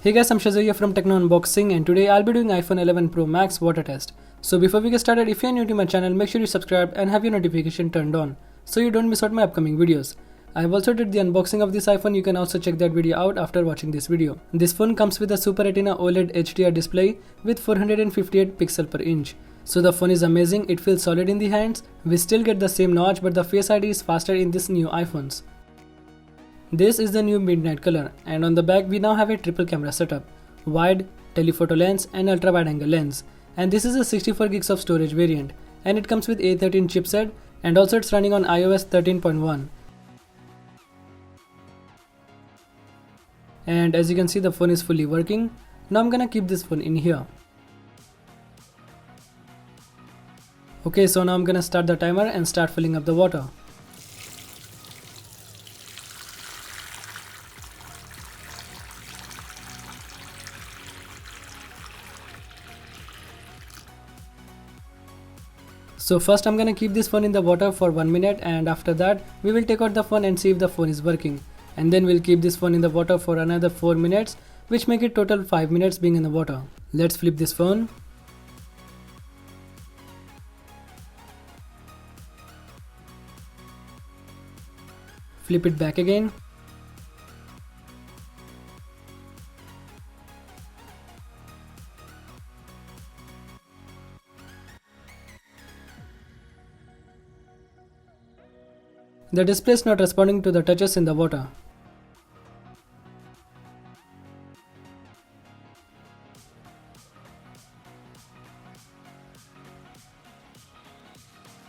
Hey guys, I'm Shaizor here from Techno Unboxing, and today I'll be doing iPhone 11 Pro Max water test. So before we get started, if you're new to my channel, make sure you subscribe and have your notification turned on so you don't miss out my upcoming videos. I have also did the unboxing of this iPhone. You can also check that video out after watching this video. This phone comes with a Super Retina OLED HDR display with 458 pixel per inch. So the phone is amazing, it feels solid in the hands. We still get the same notch, but the Face ID is faster in this new iPhones. This is the new midnight color, and on the back we now have a triple camera setup, wide, telephoto lens and ultra wide angle lens, and this is a 64 gigs of storage variant, and it comes with A13 chipset, and also it's running on iOS 13.1. And as you can see, the phone is fully working. Now I'm gonna keep this phone in here. Okay, so now I'm gonna start the timer and start filling up the water. So first I'm gonna keep this phone in the water for 1 minute, and after that we will take out the phone and see if the phone is working. And then we'll keep this phone in the water for another 4 minutes, which make it total 5 minutes being in the water. Let's flip this phone. Flip it back again. The display is not responding to the touches in the water.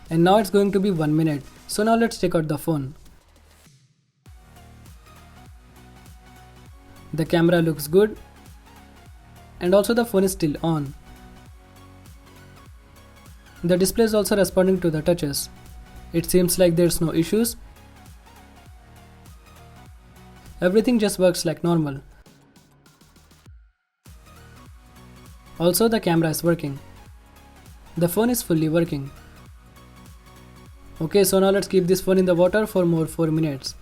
And now it's going to be 1 minute. So now let's take out the phone. The camera looks good, and also the phone is still on. The display is also responding to the touches. It seems like there's no issues. Everything just works like normal. Also, the camera is working. The phone is fully working. Okay, so now let's keep this phone in the water for more 4 minutes.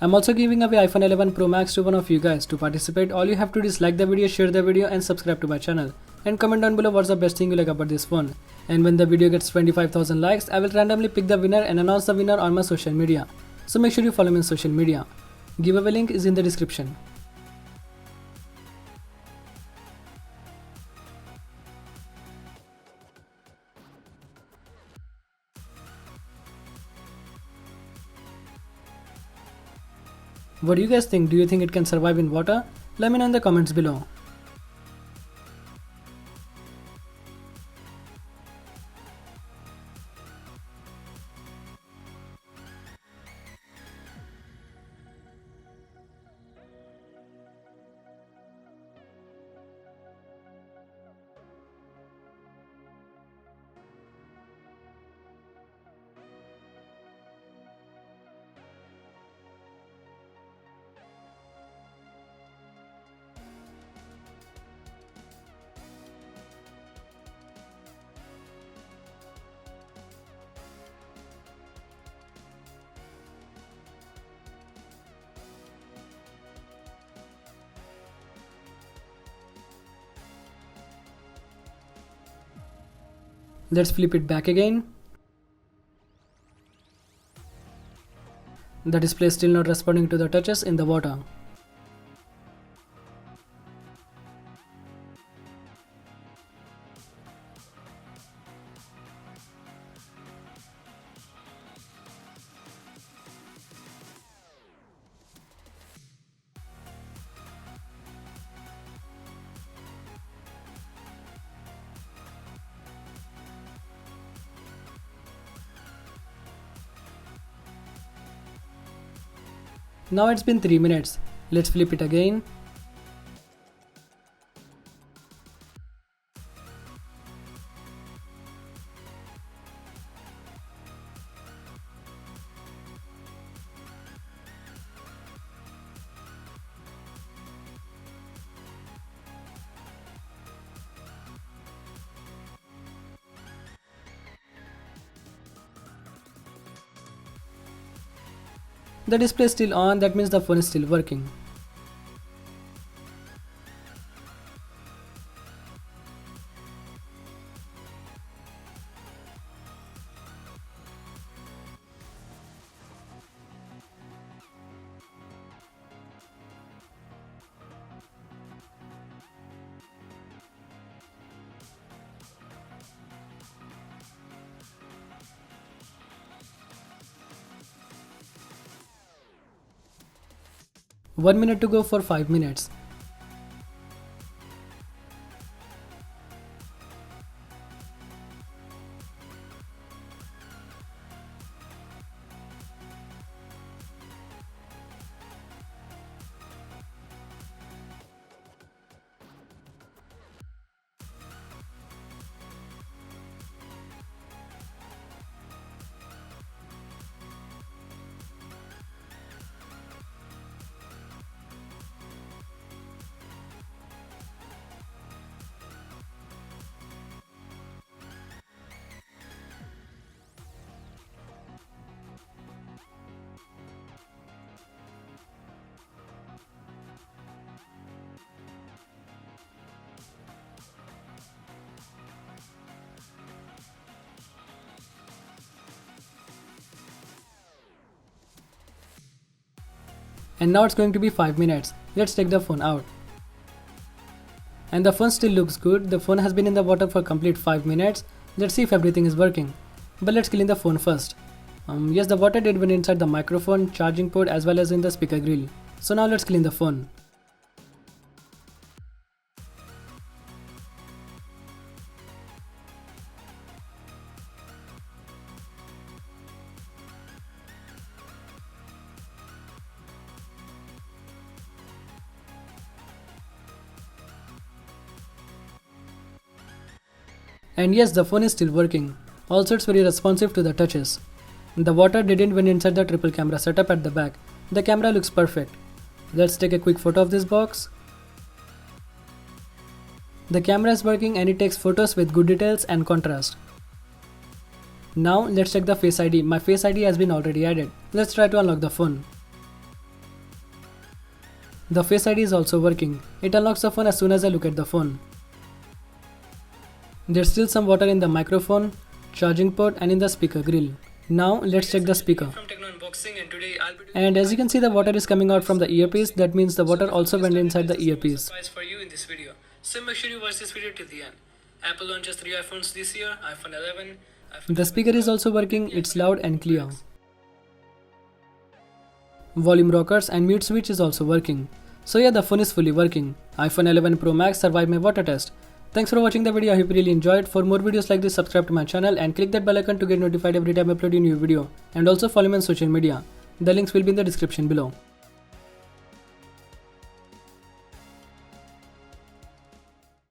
I'm also giving away iPhone 11 Pro Max to one of you guys. To participate, all you have to do is like the video, share the video and subscribe to my channel. And comment down below what's the best thing you like about this phone. And when the video gets 25,000 likes, I will randomly pick the winner and announce the winner on my social media. So make sure you follow me on social media. Giveaway link is in the description. What do you guys think? Do you think it can survive in water? Let me know in the comments below. Let's flip it back again. The display is still not responding to the touches in the water. Now it's been 3 minutes. Let's flip it again. The display is still on, that means the phone is still working. One minute to go for 5 minutes. And now it's going to be 5 minutes. Let's take the phone out. And the phone still looks good. The phone has been in the water for complete 5 minutes. Let's see if everything is working. But let's clean the phone first. Yes, the water did went inside the microphone, charging port as well as in the speaker grill. So now let's clean the phone. And yes, the phone is still working. Also, it's very responsive to the touches. The water didn't went inside the triple camera setup at the back. The camera looks perfect. Let's take a quick photo of this box. The camera is working and it takes photos with good details and contrast. Now let's check the Face ID. My Face ID has been already added. Let's try to unlock the phone. The Face ID is also working. It unlocks the phone as soon as I look at the phone. There's still some water in the microphone, charging port and in the speaker grill. Now let's check the speaker. From Techno unboxing, and today I'll be And as you can see, the water is coming out from the earpiece. That means the water also went inside the earpiece. surprise for you in this video. So make sure you watch this video till the end. Apple launches 3 iPhones this year, iPhone 11, iPhone The speaker is also working. It's loud and clear. Volume rockers and mute switch is also working. So yeah, the phone is fully working. iPhone 11 Pro Max survived my water test. Thanks for watching the video. I hope you really enjoyed. For more videos like this, subscribe to my channel and click that bell icon to get notified every time I upload a new video. And also follow me on social media. The links will be in the description below.